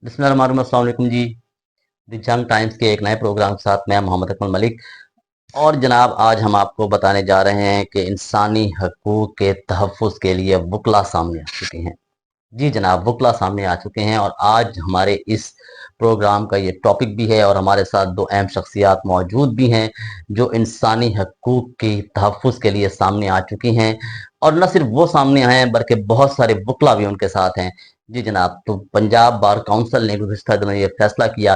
बिस्मिल्लाह रहमान रहीम। अस्सलाम वालेकुम जी। द जंग टाइम्स के एक नए प्रोग्राम के साथ मैं मोहम्मद अकमल मलिक। और जनाब, आज हम आपको बताने जा रहे हैं कि इंसानी हकूक़ के तहफ़्फ़ुज़ के लिए वकला सामने आ चुके हैं। जी जनाब, वकला सामने आ चुके हैं और आज हमारे इस प्रोग्राम का ये टॉपिक भी है और हमारे साथ दो अहम शख्सियात मौजूद भी हैं जो इंसानी हकूक़ के तहफ़्फ़ुज़ के लिए सामने आ चुकी हैं। और न सिर्फ वो सामने आए हैं बल्कि बहुत सारे वकला भी उनके साथ हैं। जी जनाब, तो पंजाब बार काउंसिल ने गुज़िश्ता दिनों ये फैसला किया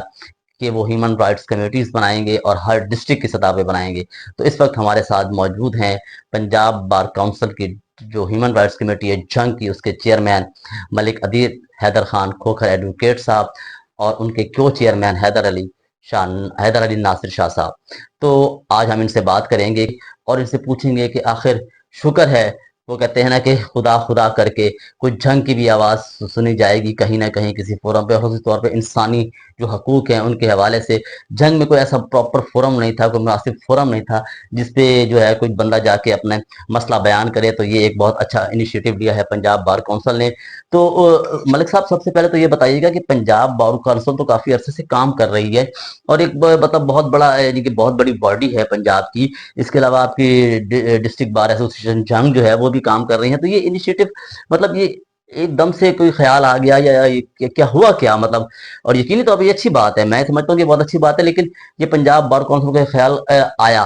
कि वो ह्यूमन राइट्स कमेटीज़ बनाएंगे और हर डिस्ट्रिक्ट की सतह पे बनाएंगे। तो इस वक्त हमारे साथ मौजूद हैं पंजाब बार काउंसिल की जो ह्यूमन राइट्स कमेटी है जंग की, उसके चेयरमैन मलिक अदीर हैदर खान खोखर एडवोकेट साहब और उनके को चेयरमैन हैदर अली नासिर शाह साहब। तो आज हम इनसे बात करेंगे और इनसे पूछेंगे कि आखिर शुक्र है, वो कहते हैं ना कि खुदा खुदा करके कुछ जंग की भी आवाज़ सुनी जाएगी कहीं ना कहीं किसी फोरम पे। खास तौर पे इंसानी जो हकूक़ हैं उनके हवाले से जंग में कोई ऐसा प्रॉपर फोरम नहीं था, कोई मुनासिब फोरम नहीं था जिस पे जो है कोई बंदा जाके अपना मसला बयान करे। तो ये एक बहुत अच्छा इनिशिएटिव लिया है पंजाब बार काउंसिल ने। तो मलिक साहब, सबसे पहले तो ये बताइएगा कि पंजाब बार काउंसिल तो काफ़ी अरसे से काम कर रही है और एक मतलब बहुत बड़ा यानी कि बहुत बड़ी बॉडी है पंजाब की। इसके अलावा आपकी डिस्ट्रिक्ट बार एसोसिएशन जंग जो है वो भी काम कर रही है। तो ये इनिशिएटिव मतलब ये एकदम से कोई ख्याल आ गया या ये क्या हुआ क्या मतलब? और यकीनी तो ये अच्छी बात है, मैं समझता हूँ कि बहुत अच्छी बात है, लेकिन ये पंजाब बार काउंसिल का ख्याल आया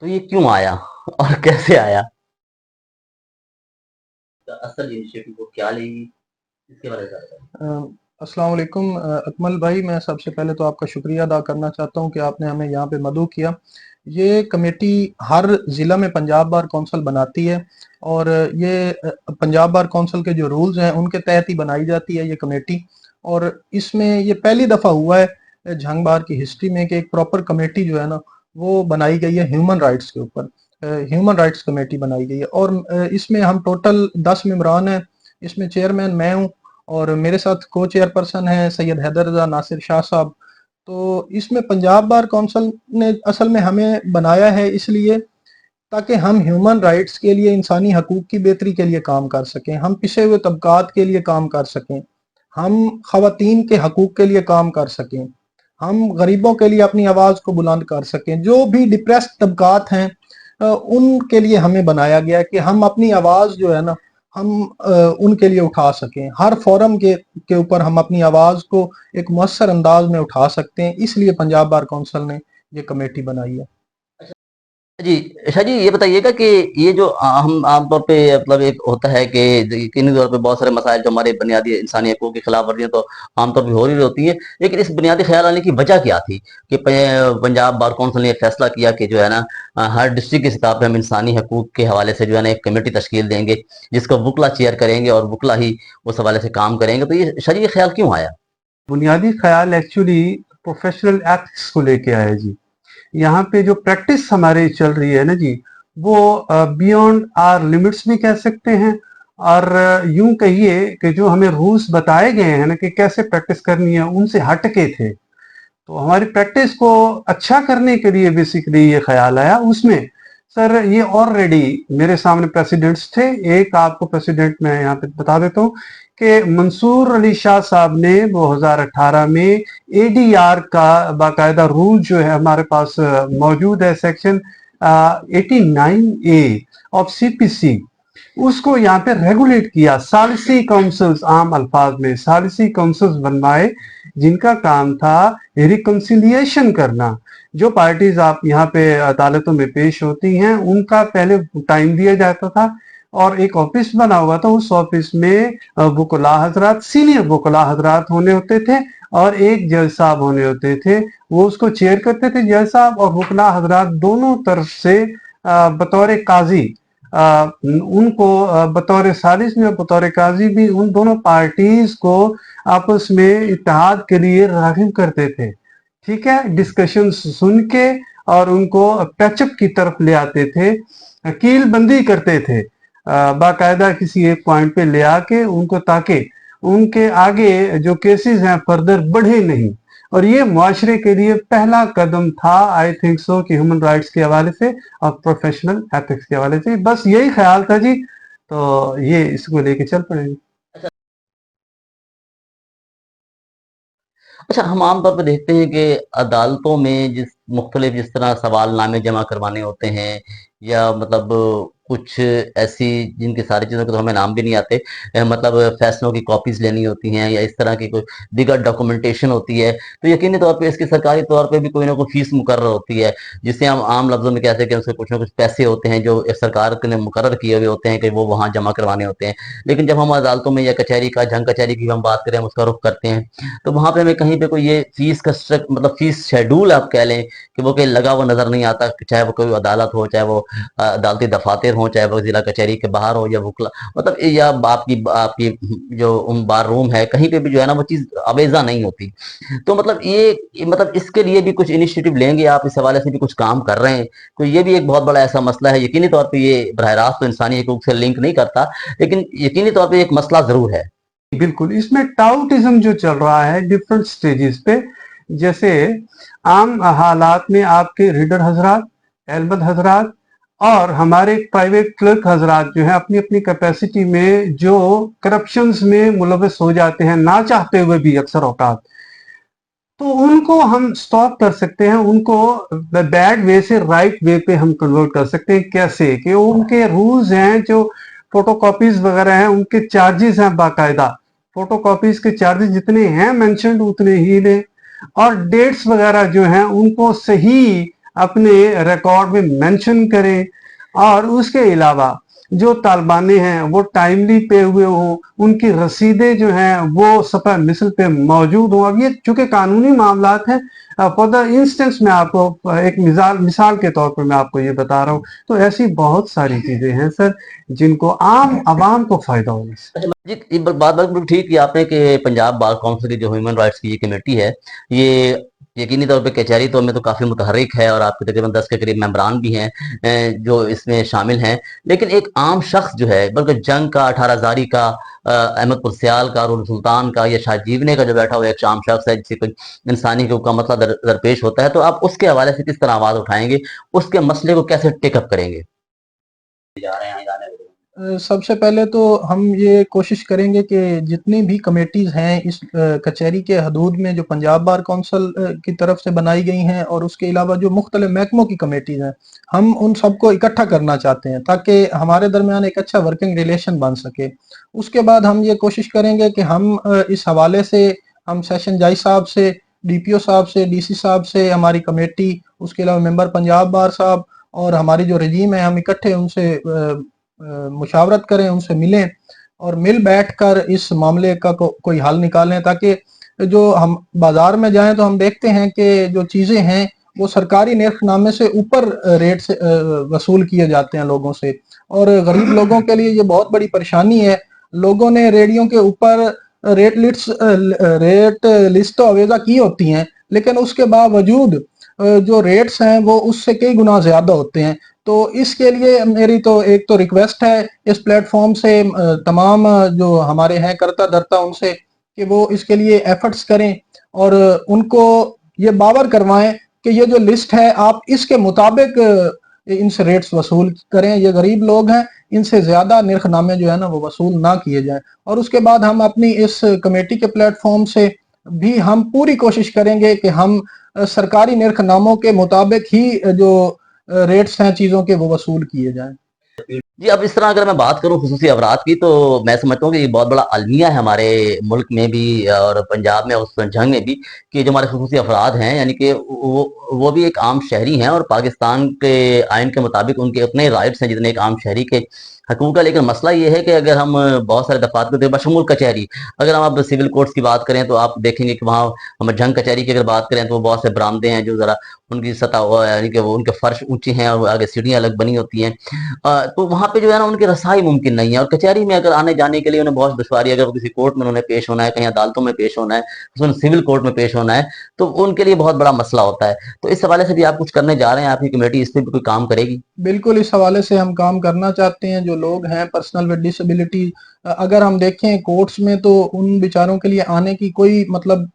तो ये क्यों आया और कैसे आया? असल इनिशिएटिव को क्या लेगी इसके बारे में बताइए। अस्सलाम वालेकुम अकमल भाई, मैं सबसे पहले तो आपका शुक्रिया अदा करना चाहता हूँ कि आपने हमें यहाँ पे मदऊ किया। ये कमेटी हर ज़िला में पंजाब बार कौंसल बनाती है और ये पंजाब बार कौंसल के जो रूल्स हैं उनके तहत ही बनाई जाती है ये कमेटी। और इसमें ये पहली दफ़ा हुआ है जंग बार की हिस्ट्री में कि एक प्रॉपर कमेटी जो है ना वो बनाई गई है ह्यूमन राइट्स के ऊपर। ह्यूमन राइट्स कमेटी बनाई गई है और इसमें हम टोटल 10 मेंबरान हैं। इसमें चेयरमैन मैं हूँ और मेरे साथ को चेयरपर्सन है सैयद हैदर रजा नासिर शाह साहब। तो इसमें पंजाब बार काउंसिल ने असल में हमें बनाया है इसलिए ताकि हम ह्यूमन राइट्स के लिए, इंसानी हकूक की बेहतरी के लिए काम कर सकें, हम पिछे हुए तबकात के लिए काम कर सकें, हम खवातीन के हकूक के लिए काम कर सकें, हम गरीबों के लिए अपनी आवाज़ को बुलंद कर सकें। जो भी डिप्रेस्ड तबकात हैं उनके लिए हमें बनाया गया कि हम अपनी आवाज़ जो है ना हम उनके लिए उठा सकें। हर फोरम के ऊपर हम अपनी आवाज़ को एक मौसर अंदाज में उठा सकते हैं, इसलिए पंजाब बार काउंसिल ने ये कमेटी बनाई है। जी, शाह जी, ये बताइएगा कि ये जो हम आमतौर पे मतलब एक होता है कि यकीनी तौर पे बहुत सारे मसाइल जो हमारे बुनियादी इंसानी हकूक़ की खिलाफ वर्जियाँ तो आमतौर पे हो रही होती हैं, लेकिन इस बुनियादी ख्याल आने की वजह क्या थी कि पंजाब बार काउंसिल ने फैसला किया कि जो है ना हर डिस्ट्रिक्ट की सतह पे हम इंसानी हकूक़ के हवाले से जो है ना एक कमेटी तश्कील देंगे जिसको वकला चेयर करेंगे और वकला ही उस हवाले से काम करेंगे। तो ये शाह जी, ये ख्याल क्यों आया? बुनियादी ख्याल एक्चुअली प्रोफेशनल एथिक्स को लेके आया जी। यहाँ पे जो प्रैक्टिस हमारे चल रही है ना जी, वो बियॉन्ड आर लिमिट्स भी कह सकते हैं और यूं कहिए कि जो हमें रूल्स बताए गए हैं ना कि कैसे प्रैक्टिस करनी है उनसे हट के थे। तो हमारी प्रैक्टिस को अच्छा करने के लिए बेसिकली ये ख्याल आया। उसमें सर ये ऑलरेडी मेरे सामने प्रेसिडेंट्स थे। एक आपको प्रेसिडेंट मैं यहाँ पे बता देता हूँ कि मंसूर अली शाह साहब ने 2018 में एडीआर का बाकायदा रूल जो है हमारे पास मौजूद है, सेक्शन 89A ऑफ सीपीसी, उसको यहाँ पे रेगुलेट किया। सालिसी काउंसिल्स, आम अल्फाज में सालिसी काउंसिल्स बनवाए जिनका काम था रिकंसिलिएशन करना। जो पार्टीज आप यहाँ पे अदालतों में पेश होती हैं उनका पहले टाइम दिया जाता था और एक ऑफिस बना हुआ था। उस ऑफिस में वकला हजरात, सीनियर वकला हजरात होने होते थे और एक जज साहब होने होते थे। वो उसको चेयर करते थे, जज साहब, और वकला हजरात दोनों तरफ से बतौर काजी उनको बतौर सालिस में बतौर काजी भी उन दोनों पार्टीज को आपस में इत्तेहाद के लिए राग़िब करते थे। ठीक है, डिस्कशन सुन के और उनको पैचअप की तरफ ले आते थे, कील बंदी करते थे बाकायदा किसी एक पॉइंट पे ले आके उनको, ताकि उनके आगे जो केसेस हैं फर्दर बढ़े नहीं। और ये मुआशरे के लिए पहला कदम था, आई थिंक सो, कि ह्यूमन राइट्स के हवाले से और प्रोफेशनल एथिक्स के हवाले से बस यही ख्याल था जी। तो ये इसको लेके चल पड़ेंगे। अच्छा, हम आम तौर पे देखते हैं कि अदालतों में जिस तरह सवाल नामे जमा करवाने होते हैं, या मतलब कुछ ऐसी जिनकी सारी चीज़ों के तो हमें नाम भी नहीं आते, मतलब फैसलों की कॉपीज लेनी होती हैं, या इस तरह की कोई दीगर डॉक्यूमेंटेशन होती है, तो यकीनी तौर पे इसकी सरकारी तौर पे भी कोई ना कोई फीस मुकर्रर होती है, जिसे हम आम लफ्ज़ों में कहते हैं कि उसके कुछ ना कुछ पैसे होते हैं जो सरकार ने मुकर्रर किए हुए होते हैं कि वो वहाँ जमा करवाने होते हैं। लेकिन जब हम अदालतों में या कचहरी का जंग कचहरी की हम बात करें, हम उसका रुख करते हैं, तो वहाँ पे हमें कहीं पे कोई ये फीस का मतलब फीस शेड्यूल आप कह लें कि वो कहीं लगा हुआ नज़र नहीं आता, चाहे वो कोई अदालत हो, चाहे वो अदालती दफातर हो, चाहे वो ज़िला कचहरी के बाहर हो, या वकला, मतलब या आपकी आपकी जो बार रूम है, कहीं पे भी जो है ना वो चीज़ अवेजा नहीं होती। तो मतलब मतलब इसके लिए भी कुछ इनिशिएटिव लेंगे आप, इस हवाले से भी कुछ काम कर रहे हैं? तो ये भी एक बहुत बड़ा ऐसा मसला है, यकीनी तौर पे ये बरह रास्त तो इंसानी हकूक से लिंक नहीं करता, लेकिन यकीनी तौर पे एक मसला ज़रूर है। बिल्कुल, इसमें टाउटिज्म जो चल रहा है डिफरेंट स्टेजेस पे, जैसे आम हालात में आपके रीडर हजरात, एल्बद हजरात और हमारे प्राइवेट क्लर्क हजरात जो है अपनी अपनी कैपेसिटी में जो करप्शंस में मुलविस हो जाते हैं ना चाहते हुए भी अक्सर औकात, तो उनको हम स्टॉप कर सकते हैं, उनको बैड वे से राइट वे पे हम कन्वर्ट कर सकते हैं। कैसे कि उनके रूल्स हैं, जो फोटोकॉपीज वगैरह हैं उनके चार्जेस हैं, बाकायदा फोटोकॉपीज के चार्जेस जितने हैं मेंशन्ड उतने ही लें, और डेट्स वगैरह जो हैं उनको सही अपने रिकॉर्ड में मेंशन करें, और उसके अलावा जो तालिबाने हैं वो टाइमली पे हुए हो, उनकी रसीदें जो हैं वो सफ़ा मिसल पे मौजूद हो। अब ये चूंकि कानूनी मामलात हैं, फॉर द इंस्टेंस मैं आपको एक मिसाल के तौर पर मैं आपको ये बता रहा हूँ, तो ऐसी बहुत सारी चीजें हैं सर जिनको आम आवाम को फायदा होगा। अच्छा जी, ये बात बात बिल्कुल ठीक की आपने कि पंजाब बार काउंसिल की जो ह्यूमन राइट्स की ये कमेटी है, ये यकीनी तौर पे कचहरी तौर में तो काफ़ी मुतहर्रिक है, और आपके तकरीबन 10 के करीब मेंबरान भी हैं जो इसमें शामिल हैं। लेकिन एक आम शख्स जो है, बल्कि जंग का, 18 जारी का, अहमद पुरसियाल का, रूल सुल्तान का, या शाजीवने का जो बैठा हुआ एक आम शख्स है, जिसे कोई इंसानी हकूक का मसला दरपेश होता है, तो आप उसके हवाले से किस तरह आवाज़ उठाएंगे, उसके मसले को कैसे टेकअप करेंगे? सबसे पहले तो हम ये कोशिश करेंगे कि जितनी भी कमेटीज हैं इस कचहरी के हदूद में जो पंजाब बार काउंसिल की तरफ से बनाई गई हैं, और उसके अलावा जो मुख्तलिफ महकमों की कमेटीज हैं, हम उन सबको इकट्ठा करना चाहते हैं ताकि हमारे दरमियान एक अच्छा वर्किंग रिलेशन बन सके। उसके बाद हम ये कोशिश करेंगे कि हम इस हवाले से हम सेशन जज साहब से, डीपीओ साहब से, डीसी साहब से, हमारी कमेटी, उसके अलावा मेंबर पंजाब बार साहब और हमारी जो रजीम है, हम इकट्ठे उनसे मुशावरत करें, उनसे मिलें और मिल बैठकर इस मामले का कोई हल निकालें, ताकि जो हम बाजार में जाएं तो हम देखते हैं कि जो चीज़ें हैं वो सरकारी निर्खनामे से ऊपर रेट से वसूल किए जाते हैं लोगों से, और गरीब लोगों के लिए ये बहुत बड़ी परेशानी है। लोगों ने रेडियो के ऊपर रेट लिस्ट तो अवेजा की होती हैं, लेकिन उसके बावजूद जो रेट्स हैं वो उससे कई गुना ज्यादा होते हैं। तो इसके लिए मेरी तो एक तो रिक्वेस्ट है इस प्लेटफॉर्म से तमाम जो हमारे हैं करता धरता उनसे, कि वो इसके लिए एफर्ट्स करें और उनको ये बावर करवाएं कि ये जो लिस्ट है आप इसके मुताबिक इनसे रेट्स वसूल करें। ये गरीब लोग हैं, इनसे ज्यादा निर्खनामे जो है ना वो वसूल ना किए जाएं। और उसके बाद हम अपनी इस कमेटी के प्लेटफॉर्म से भी हम पूरी कोशिश करेंगे कि हम सरकारी निर्खनामों के मुताबिक ही जो रेट्स हैं चीज़ों के वो वसूल किए जाएं। जी, अब इस तरह अगर मैं बात करूँ खुसूसी अफराद की, तो मैं समझता हूँ कि ये बहुत बड़ा अलमिया है हमारे मुल्क में भी और पंजाब में, उस जंग में भी, कि जो हमारे खुसूसी अफराद हैं, यानी कि वो भी एक आम शहरी हैं, और पाकिस्तान के आइन के मुताबिक उनके उतने राइट्स हैं जितने एक आम शहरी के हकूक है। लेकिन मसला ये है कि अगर हम बहुत सारे दफातर को बशमूल कचहरी, अगर हम अब सिविल कोर्ट्स की बात करें तो आप देखेंगे कि वहाँ हम जंग कचहरी की अगर बात करें तो वो बहुत से बरामदे हैं जो ज़रा उनकी सतह, यानी कि वो उनके फर्श ऊंची हैं और आगे सीढ़ियाँ अलग बनी होती हैं, तो वहाँ पे जो है ना उनकी रसाई मुमकिन नहीं है। और कचहरी में अगर आने जाने के लिए उन्हें बहुत दुश्वारी, अगर किसी कोर्ट में उन्हें पेश होना है, कहीं अदालतों में पेश होना है, उसमें सिविल कोर्ट में पेश होना है, तो उनके लिए बहुत बड़ा मसला होता है। तो इस हवाले से भी आप कुछ करने जा रहे हैं, आपकी कमेटी इस पर भी कोई काम करेगी? बिल्कुल, इस हवाले से हम काम करना चाहते हैं। जो लोग हैं पर्सनल विद डिसेबिलिटी, अगर हम देखें कोर्ट्स में तो उन बेचारों के लिए आने की कोई मतलब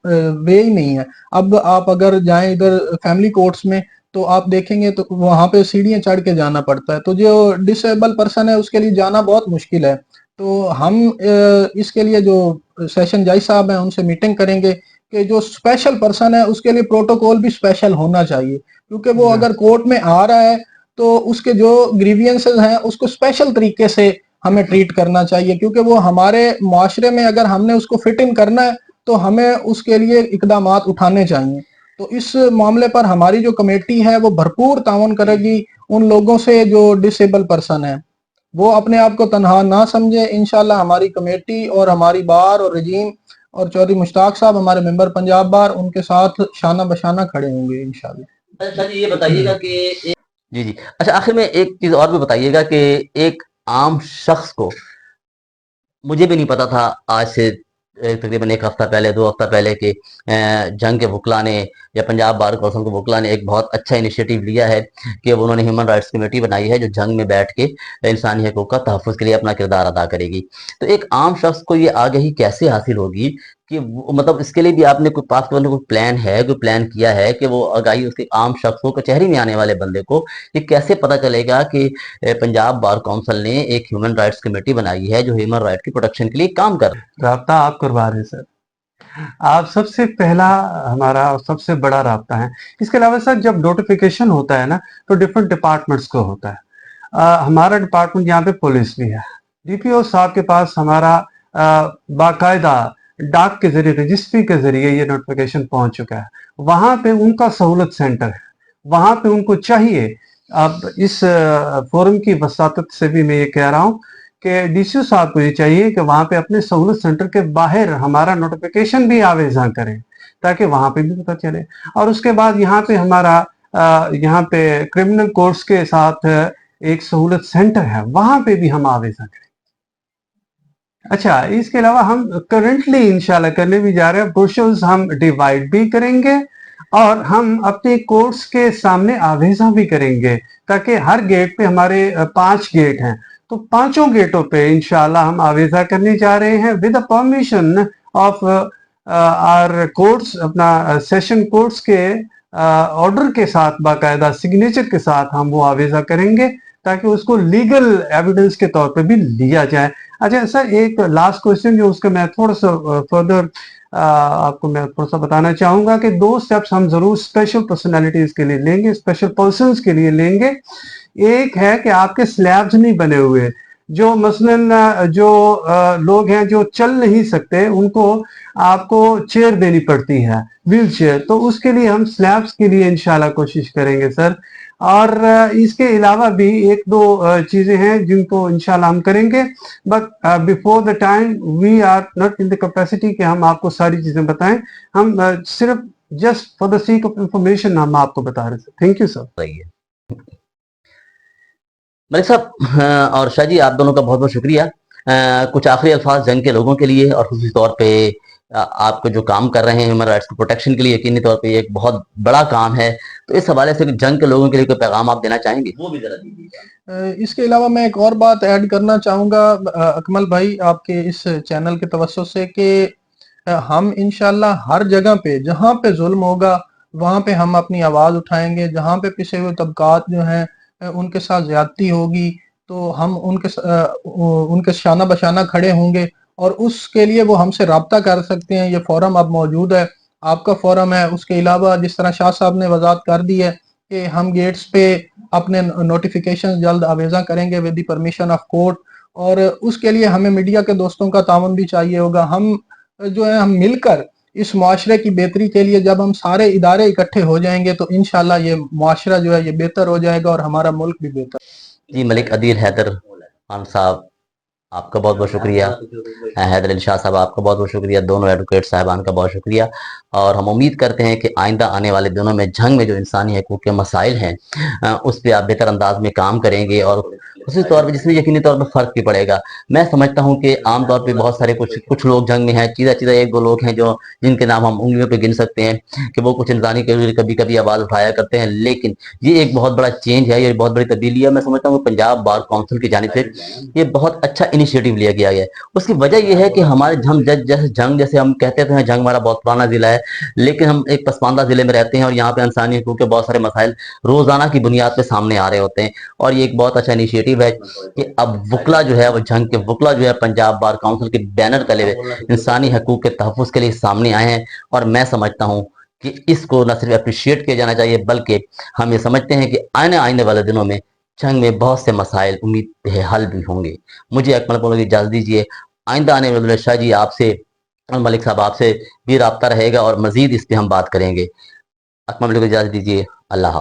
वे ही नहीं है। अब आप अगर जाएं इधर फैमिली कोर्ट्स में तो आप देखेंगे तो वहां पे सीढ़ियां चढ़ के जाना पड़ता है, तो जो डिसेबल पर्सन है उसके लिए जाना बहुत मुश्किल है। तो हम इसके लिए जो सेशन जज साहब हैं उनसे मीटिंग करेंगे کہ جو اسپیشل پرسن ہے اس کے لیے پروٹوکول بھی اسپیشل ہونا چاہیے، کیونکہ وہ اگر کورٹ میں آ رہا ہے تو اس کے جو گریوینسز ہیں اس کو اسپیشل طریقے سے ہمیں ٹریٹ کرنا چاہیے، کیونکہ وہ ہمارے معاشرے میں اگر ہم نے اس کو فٹ ان کرنا ہے تو ہمیں اس کے لیے اقدامات اٹھانے چاہیے۔ تو اس معاملے پر ہماری جو کمیٹی ہے وہ بھرپور تعاون کرے گی ان لوگوں سے جو ڈس ایبل پرسن ہیں، وہ اپنے آپ کو تنہا نہ سمجھے۔ انشاءاللہ ہماری کمیٹی اور ہماری بار اور رجیم اور چودھری مشتاق صاحب ہمارے ممبر پنجاب بار ان کے ساتھ شانہ بشانہ کھڑے ہوں گے انشاءاللہ۔ اچھا جی، یہ بتائیے گا کہ جی اچھا، آخر میں ایک چیز اور بھی بتائیے گا کہ ایک عام شخص کو، مجھے بھی نہیں پتا تھا آج سے تقریباً ایک ہفتہ پہلے 2 ہفتہ پہلے کہ جنگ کے وکلا نے یا پنجاب بار کونسل کے وکلا نے ایک بہت اچھا انیشیٹو لیا ہے کہ انہوں نے ہیومن رائٹس کمیٹی بنائی ہے جو جنگ میں بیٹھ کے انسانی حقوق کا تحفظ کے لیے اپنا کردار ادا کرے گی۔ تو ایک عام شخص کو یہ آگہی کیسے حاصل ہوگی کہ مطلب اس کے لیے بھی آپ نے کوئی پاس کوئی پلان ہے، کوئی پلان کیا ہے کہ وہ آگاہی اس کے عام شخص کو، کچہری میں آنے والے بندے کو یہ کیسے پتہ چلے گا کہ پنجاب بار کونسل نے ایک ہیومن رائٹس کمیٹی بنائی ہے جو ہیومن رائٹ کی پروٹیکشن کے لیے کام کر رہی ہے؟ رابطہ آپ کروا رہے ہیں سر، آپ سب سے پہلا ہمارا اور سب سے بڑا رابطہ ہے۔ اس کے علاوہ سر جب نوٹیفیکیشن ہوتا ہے نا تو ڈفرینٹ ڈپارٹمنٹس کو ہوتا ہے۔ ہمارا ڈپارٹمنٹ یہاں پہ پولیس بھی ہے، ڈی پی او صاحب کے پاس ہمارا باقاعدہ ڈاک کے ذریعے، رجسٹری کے ذریعے یہ نوٹیفیکیشن پہنچ چکا ہے۔ وہاں پہ ان کا سہولت سینٹر ہے، وہاں پہ ان کو چاہیے، اب اس فورم کی وساطت سے بھی میں یہ کہہ رہا ہوں کہ ڈی سی او صاحب کو یہ چاہیے کہ وہاں پہ اپنے سہولت سینٹر کے باہر ہمارا نوٹیفیکیشن بھی آویزاں کریں تاکہ وہاں پہ بھی پتہ چلے۔ اور اس کے بعد یہاں پہ ہمارا یہاں پہ کرمنل کورٹس کے ساتھ ایک سہولت سینٹر ہے، وہاں پہ بھی ہم آویزاں کریں۔ اچھا، اس کے علاوہ ہم کرنٹلی انشاءاللہ کرنے بھی جا رہے ہیں، بروشرز ہم ڈیوائڈ بھی کریں گے اور ہم اپنے کورٹس کے سامنے آویزاں بھی کریں گے تاکہ ہر گیٹ پہ ہمارے 5 گیٹ ہیں تو 5 گیٹوں پہ انشاءاللہ ہم آویزاں کرنے جا رہے ہیں with permission of our courts, اپنا سیشن کورٹس کے آرڈر کے ساتھ، باقاعدہ سگنیچر کے ساتھ ہم وہ آویزاں کریں گے تاکہ اس کو لیگل ایویڈنس کے طور پہ بھی لیا جائے۔ اچھا سر، ایک لاسٹ کوشچن جو اس کا میں تھوڑا سا فردر آپ کو میں تھوڑا سا بتانا چاہوں گا کہ 2 سٹیپس ہم ضرور اسپیشل پرسنالٹیز کے لیے لیں گے، اسپیشل پرسنز کے لیے لیں گے۔ ایک ہے کہ آپ کے سلیبز نہیں بنے ہوئے، جو مثلاً جو لوگ ہیں جو چل نہیں سکتے ان کو آپ کو چیئر دینی پڑتی ہے، ویل چیئر، تو اس کے لیے ہم سلیبز کے لیے انشاءاللہ کوشش کریں گے سر۔ اور اس کے علاوہ بھی 1-2 چیزیں ہیں جن کو انشاءاللہ ہم کریں گے، but before the time we are not in the capacity کہ ہم آپ کو ساری چیزیں بتائیں، ہم صرف just for the sake of information ہم آپ کو بتا رہے ہیں۔ Thank you sir. رہی ہے ملک صاحب اور شاہ جی، آپ دونوں کا بہت بہت شکریہ۔ کچھ آخری الفاظ جنگ کے لوگوں کے لیے اور خصوصی طور پہ آپ کو جو کام کر رہے ہیں ہیومن رائٹس کی پروٹیکشن کے لیے، یقینی طور پہ یہ ایک بہت بڑا کام ہے، تو اس حوالے سے جنگ کے لوگوں کے لیے کوئی پیغام آپ دینا چاہیں گے؟ وہ بھی ذرا دیجیے۔ اس کے علاوہ میں ایک اور بات ایڈ کرنا چاہوں گا اکمل بھائی آپ کے اس چینل کے توسط سے کہ ہم انشاءاللہ ہر جگہ پہ جہاں پہ ظلم ہوگا وہاں پہ ہم اپنی آواز اٹھائیں گے، جہاں پہ پسے ہوئے طبقات جو ہیں ان کے ساتھ زیادتی ہوگی تو ہم ان کے شانہ بشانہ کھڑے ہوں گے، اور اس کے لیے وہ ہم سے رابطہ کر سکتے ہیں۔ یہ فورم اب موجود ہے، آپ کا فورم ہے۔ اس کے علاوہ جس طرح شاہ صاحب نے وضاحت کر دی ہے کہ ہم گیٹس پہ اپنے نوٹیفیکیشن جلد آویزاں کریں گے with the permission of court, اور اس کے لیے ہمیں میڈیا کے دوستوں کا تعاون بھی چاہیے ہوگا۔ ہم جو ہے ہم مل کر اس معاشرے کی بہتری کے لیے جب ہم سارے ادارے اکٹھے ہو جائیں گے تو انشاءاللہ یہ معاشرہ جو ہے یہ بہتر ہو جائے گا اور ہمارا ملک بھی بہتر۔ جی، ملک عدیل حیدر خان صاحب آپ کا بہت بہت شکریہ، حیدر علی شاہ صاحب آپ کا بہت بہت شکریہ، دونوں ایڈوکیٹ صاحبان کا بہت شکریہ، اور ہم امید کرتے ہیں کہ آئندہ آنے والے دنوں میں جنگ میں جو انسانی حقوق کے مسائل ہیں اس پہ آپ بہتر انداز میں کام کریں گے، اور خصوصی طور پہ جس میں یقینی طور پہ فرق بھی پڑے گا۔ میں سمجھتا ہوں کہ عام طور پہ بہت سارے کچھ لوگ جنگ میں ہیں، چیزہ 1-2 لوگ ہیں جو جن کے نام ہم انگلیوں پہ گن سکتے ہیں کہ وہ کچھ انسانی کے لیے کبھی کبھی آواز اٹھایا کرتے ہیں، لیکن یہ ایک بہت بڑا چینج ہے، یہ بہت بڑی تبدیلی ہے۔ میں سمجھتا ہوں کہ پنجاب بار کونسل کی جانب سے یہ بہت اچھا انیشیٹو لیا گیا ہے۔ اس کی وجہ یہ ہے کہ ہمارے جیسے ہم کہتے ہیں جنگ ہمارا بہت پرانا ضلع ہے، لیکن ہم ایک پسماندہ ضلع میں رہتے ہیں اور یہاں پہ انسانی حقوق کے بہت سارے مسائل روزانہ کی بنیاد پہ سامنے آ رہے ہوتے ہیں، اور یہ ایک بہت اچھا انیشیٹو پازیٹیو ہے کہ اب وکلا جو ہے وہ جنگ کے وکلا جو ہے پنجاب بار کاؤنسل کے بینر تلے ہوئے انسانی حقوق کے تحفظ کے لیے سامنے آئے ہیں، اور میں سمجھتا ہوں کہ اس کو نہ صرف اپریشیٹ کیا جانا چاہیے بلکہ ہم یہ سمجھتے ہیں کہ آنے والے دنوں میں جنگ میں بہت سے مسائل امید ہے حل بھی ہوں گے۔ مجھے اکمل کو اجازت دیجیے، آئندہ آنے والے شاہ جی آپ سے، ملک صاحب آپ سے بھی رابطہ رہے گا اور مزید اس پہ ہم بات کریں گے۔ اکمل کو اجازت دیجیے، اللہ حافظ۔